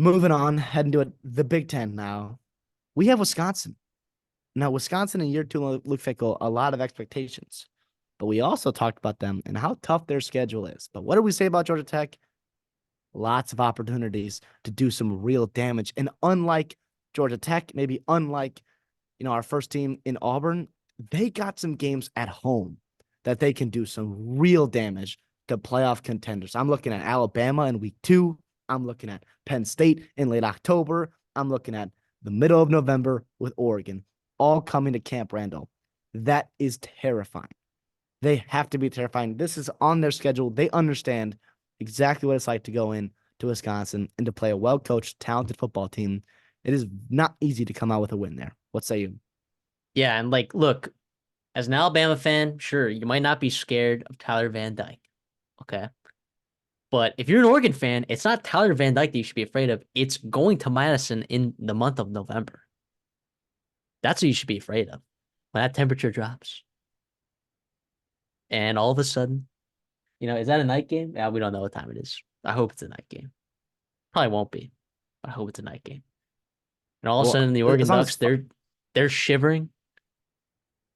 Moving on, heading to the Big Ten now. We have Wisconsin. Now, Wisconsin in year two, Luke Fickell, a lot of expectations. But we also talked about them and how tough their schedule is. But what did we say about Georgia Tech? Lots of opportunities to do some real damage. And unlike Georgia Tech, maybe unlike, our first team in Auburn, they got some games at home that they can do some real damage to playoff contenders. I'm looking at Alabama in week 2. I'm looking at Penn State in late October. I'm looking at the middle of November with Oregon, all coming to Camp Randall. That is terrifying. They have to be terrifying. This is on their schedule. They understand exactly what it's like to go in to Wisconsin and to play a well-coached, talented football team. It is not easy to come out with a win there. What say you? Yeah, and look, as an Alabama fan, sure, you might not be scared of Tyler Van Dyke. Okay. But if you're an Oregon fan, it's not Tyler Van Dyke that you should be afraid of. It's going to Madison in the month of November. That's what you should be afraid of when that temperature drops. And all of a sudden, is that a night game? Yeah, we don't know what time it is. I hope it's a night game. Probably won't be. But I hope it's a night game. And all of a Well, sudden, the as Oregon long as Ducks, they're shivering,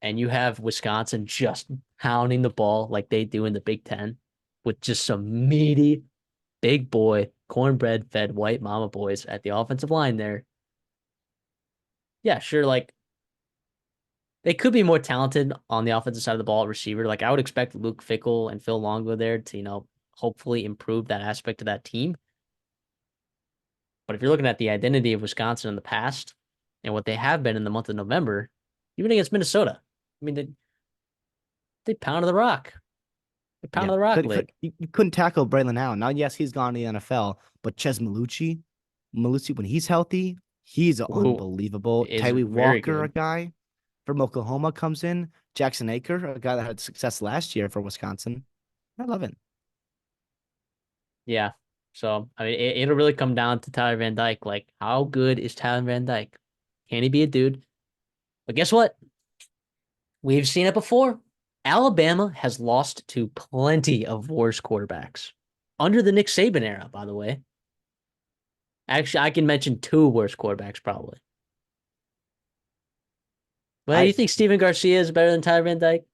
and you have Wisconsin just pounding the ball like they do in the Big Ten with just some meaty, big boy, cornbread fed white mama boys at the offensive line there. Yeah, sure. They could be more talented on the offensive side of the ball at receiver. I would expect Luke Fickell and Phil Longo there to, hopefully improve that aspect of that team. But if you're looking at the identity of Wisconsin in the past and what they have been in the month of November, even against Minnesota, I mean, they pounded the rock. They yeah, pounded the rock late. you couldn't tackle Braylon Allen. Now, yes, he's gone to the NFL, but Ches Malucci, when he's healthy, he's Who unbelievable. is Tyree very Walker, a good. guy from Oklahoma, comes in. Jackson Aker, a guy that had success last year for Wisconsin. I love it. Yeah. So, I mean, it'll really come down to Tyler Van Dyke. How good is Tyler Van Dyke? Can he be a dude? But guess what? We've seen it before. Alabama has lost to plenty of worse quarterbacks under the Nick Saban era, by the way. Actually, I can mention 2 worse quarterbacks probably. Well, I you think Steven Garcia is better than Tyler Van Dyke?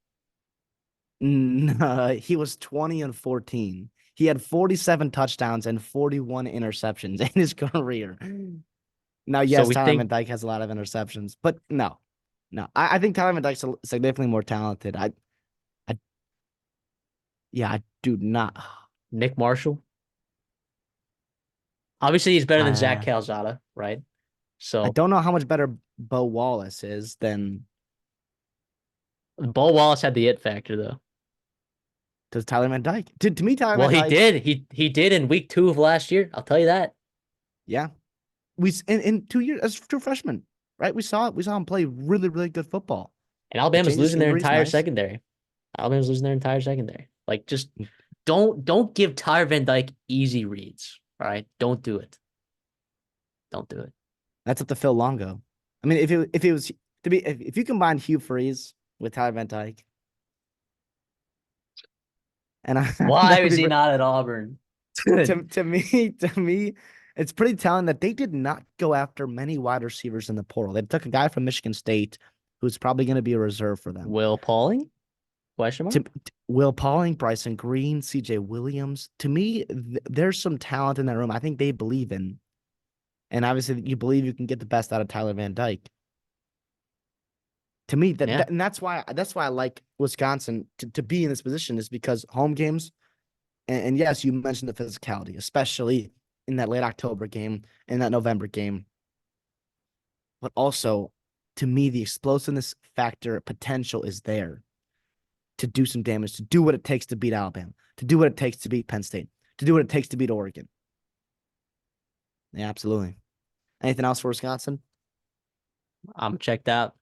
He was 20-14. He had 47 touchdowns and 41 interceptions in his career. Now, So yes, we Tyler Van think, Dyke has a lot of interceptions, but no, no. I think Tyler Van Dyke's significantly more talented. I, yeah, I do not. Nick Marshall. Obviously, he's better than Zach I, Calzada, right? I So don't know how much better Bo Wallace is than Bo Wallace had the it factor, though. does Tyler Van Dyke. To me, Tyler Well, Van he Dyke, did. He did in week 2 of last year. I'll tell you that. yeah, in 2 years as true freshman, right? We saw it. We saw him play really, really good football. And It Alabama's changes losing their injuries, entire nice. secondary. Alabama's losing their entire secondary. Just don't give Tyler Van Dyke easy reads. All right, don't do it. Don't do it. That's up to Phil Longo. I mean, if it was to be if you combine Hugh Freeze with Tyler Van Dyke, and Why that would was be he not at Auburn? to me, it's pretty telling that they did not go after many wide receivers in the portal. They took a guy from Michigan State who's probably going to be a reserve for them. Will Pauling? Question To mark? Will Pauling, Bryson Green, C.J. Williams. To me, there's some talent in that room. I think they believe in, and obviously you believe you can get the best out of Tyler Van Dyke. To me, Yeah. and that's why I like Wisconsin to be in this position is because home games, and yes, you mentioned the physicality, especially in that late October game and that November game, but also to me the explosiveness factor potential is there to do some damage, to do what it takes to beat Alabama, to do what it takes to beat Penn State, to do what it takes to beat Oregon. Yeah, absolutely. Anything else for Wisconsin? I'm checked out.